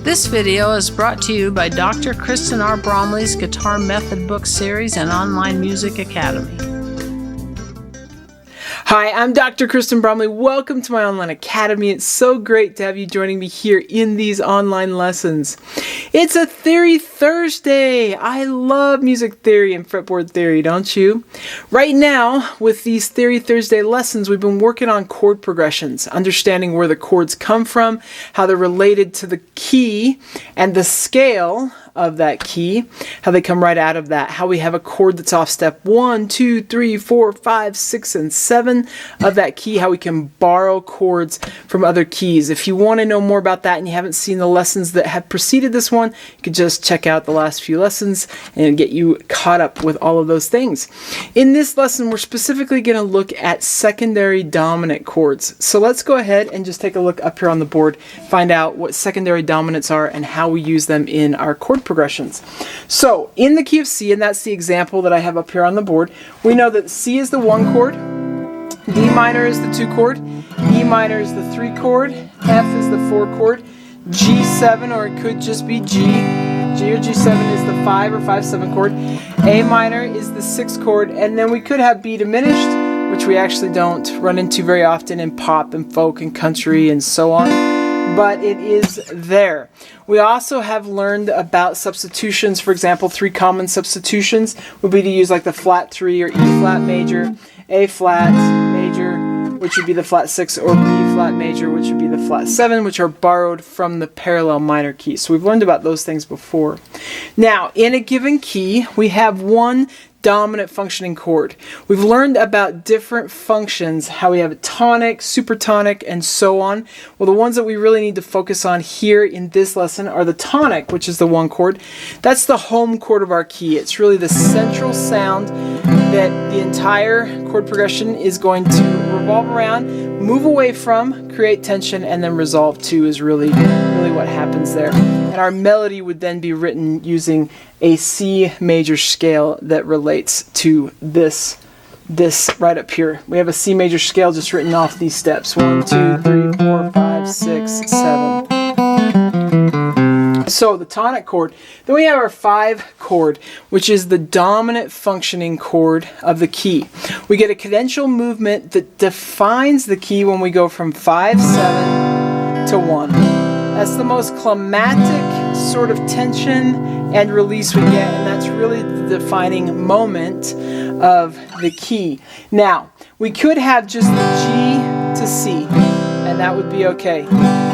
This video is brought to you by Dr. Kristen R. Bromley's Guitar Method Book Series and Online Music Academy. Hi, I'm Dr. Kristen Bromley. Welcome to my online academy. It's so great to have you joining me here in these online lessons. It's a Theory Thursday. I love music theory and fretboard theory, don't you? Right now, with these Theory Thursday lessons, we've been working on chord progressions, understanding where the chords come from, how they're related to the key and the scale of that key, how they come right out of that, how we have a chord that's off step 1, 2, 3, 4, 5, 6, and 7 of that key, how we can borrow chords from other keys. If you want to know more about that and you haven't seen the lessons that have preceded this one, you could just check out the last few lessons and get you caught up with all of those things. In this lesson, we're specifically going to look at secondary dominant chords. So let's go ahead and just take a look up here on the board, find out what secondary dominants are and how we use them in our chord progressions. So in the key of C, and that's the example that I have up here on the board, we know that C is the 1 chord, D minor is the 2 chord, E minor is the 3 chord, F is the 4 chord, G7, or it could just be G or G7 is the 5 or 5/7 chord, A minor is the 6 chord, and then we could have B diminished, which we actually don't run into very often in pop and folk and country and so on, but it is there. We also have learned about substitutions. For example, 3 common substitutions would be to use like the flat 3 or E flat major, A flat major, which would be the flat 6, or B flat major, which would be the flat 7, which are borrowed from the parallel minor key. So we've learned about those things before. Now, in a given key, we have one dominant functioning chord. We've learned about different functions, how we have a tonic, supertonic, and so on. Well, the ones that we really need to focus on here in this lesson are the tonic, which is the 1 chord. That's the home chord of our key. It's really the central sound that the entire chord progression is going to revolve around, move away from, create tension, and then resolve to is really what happens there. And our melody would then be written using a C major scale that relates to this right up here. We have a C major scale just written off these steps. 1, 2, 3, 4, 5, 6, 7. So the tonic chord. Then we have our 5 chord, which is the dominant functioning chord of the key. We get a cadential movement that defines the key when we go from 5, 7 to 1. That's the most climatic sort of tension and release we get, and that's really the defining moment of the key. Now, we could have just the G to C, and that would be okay.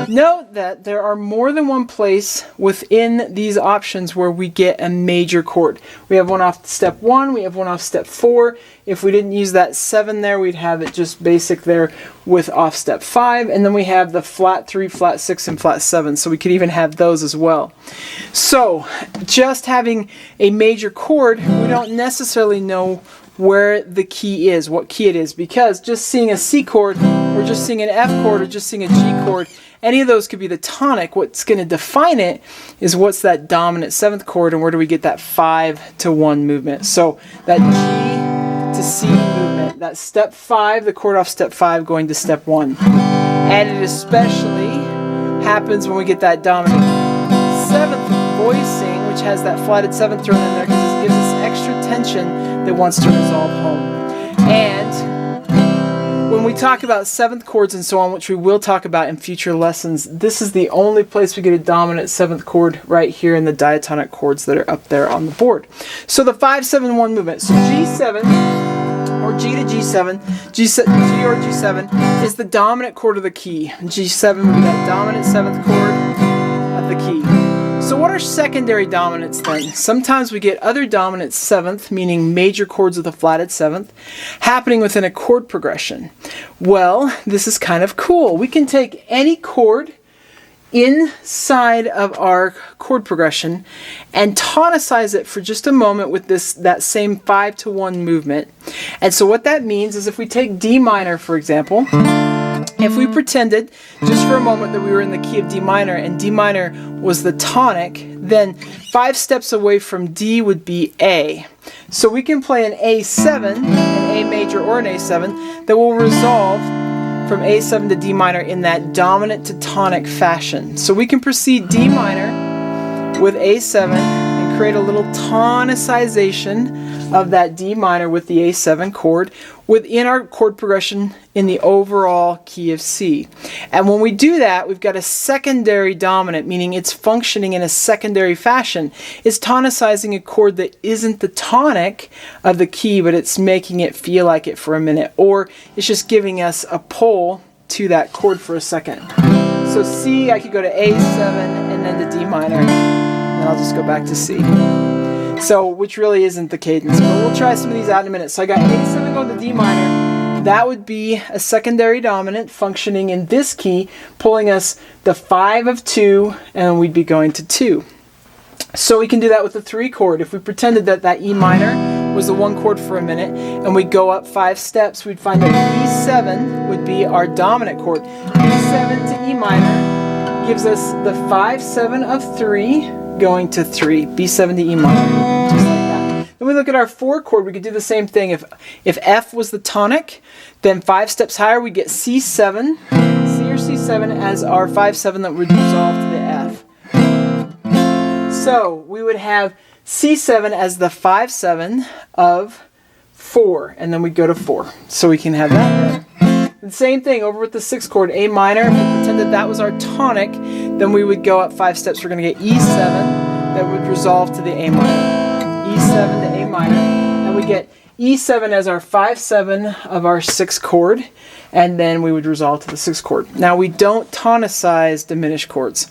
Note that there are more than one place within these options where we get a major chord. We have one off step 1, we have one off step 4. If we didn't use that 7 there, we'd have it just basic there with off step 5, and then we have the flat 3, flat 6, and flat 7, so we could even have those as well. So, just having a major chord, we don't necessarily know where the key is, what key it is, because just seeing a C chord, or just seeing an F chord, or just seeing a G chord, any of those could be the tonic. What's going to define it is what's that dominant 7th chord, and where do we get that 5 to 1 movement. So that G to C movement, that step 5, the chord off step 5 going to step 1. And it especially happens when we get that dominant 7th voicing, which has that flatted 7th thrown in there, because it gives us extra tension that wants to resolve home. And when we talk about 7th chords and so on, which we will talk about in future lessons, this is the only place we get a dominant 7th chord, right here in the diatonic chords that are up there on the board. So the 5, 7, 1 movement. So G7, or G to G7, G or G7 is the dominant chord of the key. G7 would be that dominant 7th chord of the key. So what are secondary dominants then? Sometimes we get other dominant 7th, meaning major chords of the flatted 7th, happening within a chord progression. Well, this is kind of cool. We can take any chord inside of our chord progression and tonicize it for just a moment with that same 5 to 1 movement. And so what that means is if we take D minor, for example, if we pretended just for a moment that we were in the key of D minor and D minor was the tonic, then 5 steps away from D would be A. So we can play an A7, an A major or an A7, that will resolve from A7 to D minor in that dominant to tonic fashion. So we can proceed D minor with A7 and create a little tonicization of that D minor with the A7 chord within our chord progression in the overall key of C. And when we do that, we've got a secondary dominant, meaning it's functioning in a secondary fashion. It's tonicizing a chord that isn't the tonic of the key, but it's making it feel like it for a minute, or it's just giving us a pull to that chord for a second. So C, I could go to A7 and then to D minor, and I'll just go back to C. So, which really isn't the cadence, but we'll try some of these out in a minute. So I got A7 going to D minor. That would be a secondary dominant functioning in this key, pulling us the 5 of 2, and we'd be going to 2. So we can do that with the 3 chord. If we pretended that that E minor was the 1 chord for a minute, and we go up 5 steps, we'd find that E7 would be our dominant chord. E7 to E minor gives us the 5-7 of 3, going to 3, B7 to E minor, just like that. Then we look at our 4 chord, we could do the same thing. If F was the tonic, then 5 steps higher we get C7, C or C7 as our 5-7 that would resolve to the F. So we would have C7 as the 5-7 of 4, and then we go to 4. So we can have that there. The same thing over with the 6th chord, A minor. If we pretended that was our tonic, then we would go up 5 steps. We're going to get E7 that would resolve to the A minor. E7 to A minor. And we get E7 as our 5-7 of our 6th chord, and then we would resolve to the 6th chord. Now we don't tonicize diminished chords.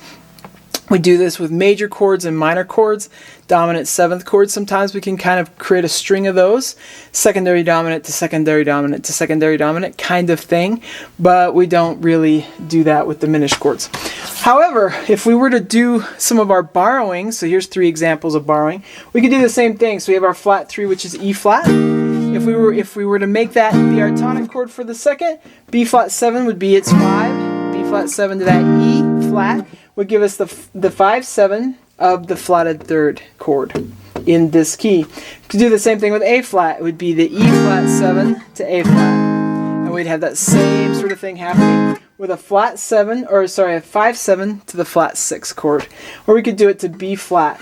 We do this with major chords and minor chords. Dominant 7th chord, sometimes we can kind of create a string of those. Secondary dominant to secondary dominant to secondary dominant kind of thing. But we don't really do that with diminished chords. However, if we were to do some of our borrowing, so here's 3 examples of borrowing, we could do the same thing. So we have our flat 3, which is E flat. If we were to make that be our tonic chord for the second, B flat 7 would be its 5. B flat 7 to that E flat would give us the 5-7 of the flatted 3rd chord in this key. To do the same thing with A flat, it would be the E flat 7 to A flat. And we'd have that same sort of thing happening with a flat 7, or sorry, a 5-7 to the flat 6 chord. Or we could do it to B flat.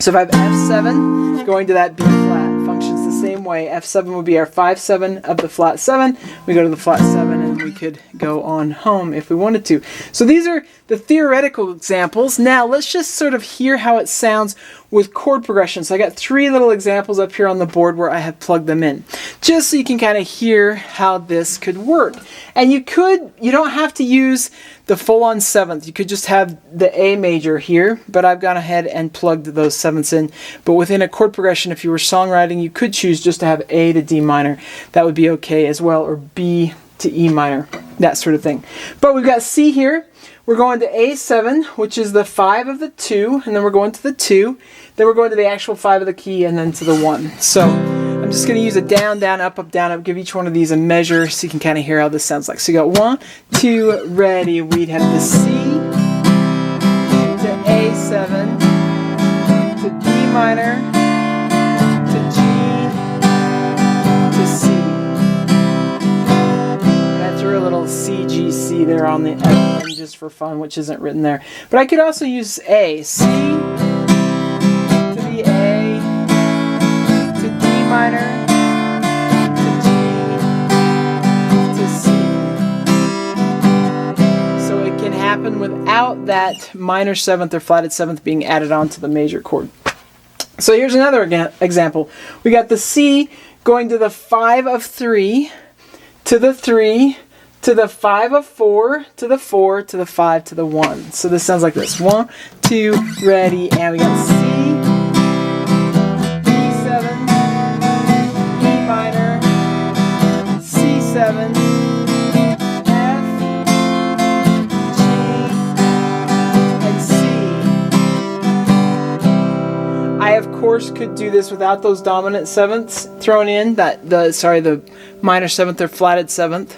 So if I have F7 going to that B flat, functions the same way. F7 would be our 5-7 of the flat 7. We go to the flat 7 and we could go on home if we wanted to. So these are the theoretical examples. Now let's just sort of hear how it sounds with chord progression. So I got 3 little examples up here on the board where I have plugged them in, just so you can kind of hear how this could work. And you don't have to use the full-on 7th. You could just have the A major here, but I've gone ahead and plugged those 7ths in. But within a chord progression, if you were songwriting, you could choose just to have A to D minor. That would be okay as well, or B to E minor, that sort of thing. But we've got C here. We're going to A7, which is the 5 of the 2, and then we're going to the 2. Then we're going to the actual 5 of the key, and then to the 1. So I'm just going to use a down, down, up, down, up. Give each one of these a measure so you can kind of hear how this sounds like. So you got 1, 2, ready. We'd have the C to A7 to D minor to G to C. And I threw a little C, G, C there on the end just for fun, which isn't written there. But I could also use A. C to the A to D minor to G to C. So it can happen without that minor 7th or flatted 7th being added on to the major chord. So here's another example. We got the C going to the 5 of 3 to the 3 to the 5 of 4 to the 4 to the 5 to the 1. So this sounds like this. 1, 2, ready, and we got C, E7, E minor, C7, F, G, and C. I of course could do this without those dominant 7ths thrown in, the minor 7th or flatted 7th.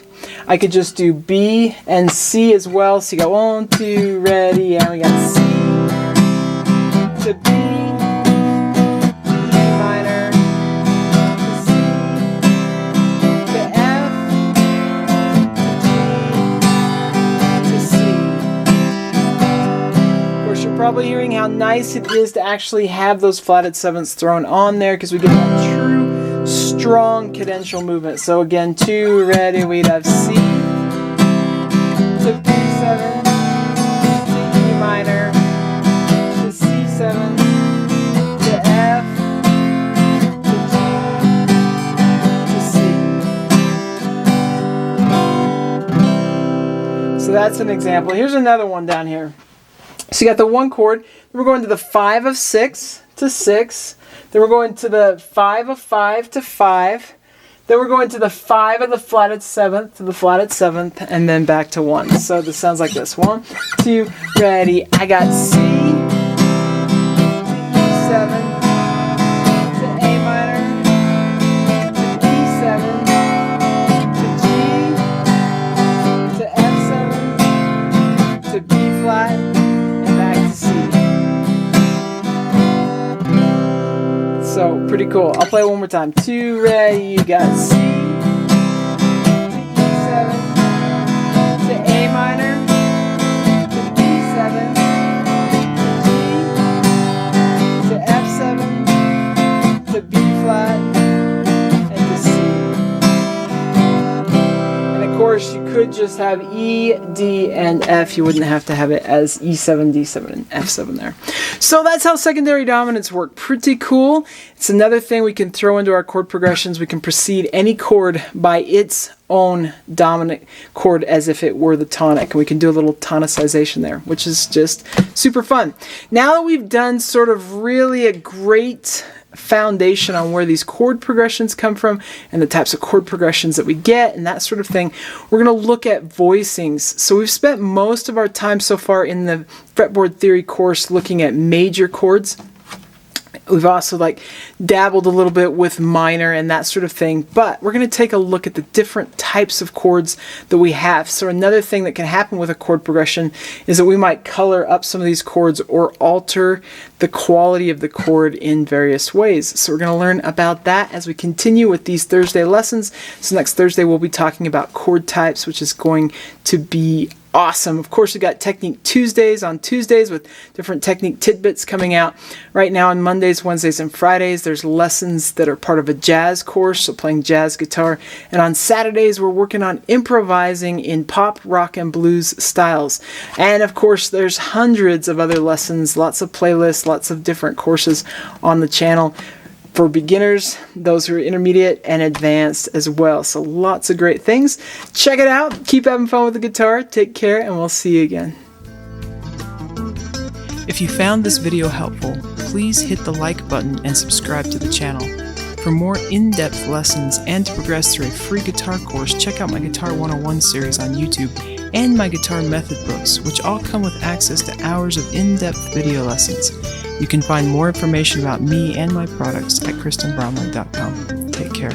I could just do B and C as well. So you got 1, 2, ready, and we got C to B, E minor, to C, to F, to G, probably hearing how nice it is to actually have those flatted sevenths thrown on there because we get that true, strong cadential movement. So again, 2, ready, we'd have C to B7 to E minor to C7 to F to G to C. So that's an example. Here's another one down here. So you got the 1 chord, then we're going to the 5 of 6 to 6, then we're going to the 5 of 5 to 5, then we're going to the 5 of the flatted 7th to the flatted 7th, and then back to 1. So this sounds like this. 1, 2, ready. I got C to E7 to A minor to D7 to G to F7 to B flat. So pretty cool. I'll play it one more time. 2, ready, you got C to E7 to A minor to D7 to G to F7 to B flat and to C. And of course you could just have E, D, and F. You wouldn't have to have it as E7, D7, and F7 there. So that's how secondary dominants work. Pretty cool. It's another thing we can throw into our chord progressions. We can precede any chord by its own dominant chord as if it were the tonic. And we can do a little tonicization there, which is just super fun. Now that we've done sort of really a great foundation on where these chord progressions come from and the types of chord progressions that we get and that sort of thing, we're going to look at voicings. So we've spent most of our time so far in the fretboard theory course looking at major chords. We've also dabbled a little bit with minor and that sort of thing, but we're going to take a look at the different types of chords that we have. So another thing that can happen with a chord progression is that we might color up some of these chords or alter the quality of the chord in various ways. So we're going to learn about that as we continue with these Thursday lessons. So next Thursday we'll be talking about chord types, which is going to be awesome. Of course, we got Technique Tuesdays on Tuesdays with different technique tidbits coming out. Right now on Mondays, Wednesdays, and Fridays, there's lessons that are part of a jazz course, so playing jazz guitar. And on Saturdays, we're working on improvising in pop, rock, and blues styles. And of course, there's hundreds of other lessons, lots of playlists, lots of different courses on the channel for beginners, those who are intermediate, and advanced as well. So lots of great things. Check it out. Keep having fun with the guitar. Take care, and we'll see you again. If you found this video helpful, please hit the like button and subscribe to the channel. For more in-depth lessons and to progress through a free guitar course, check out my Guitar 101 series on YouTube and my guitar method books, which all come with access to hours of in-depth video lessons. You can find more information about me and my products at KristenBromley.com. Take care.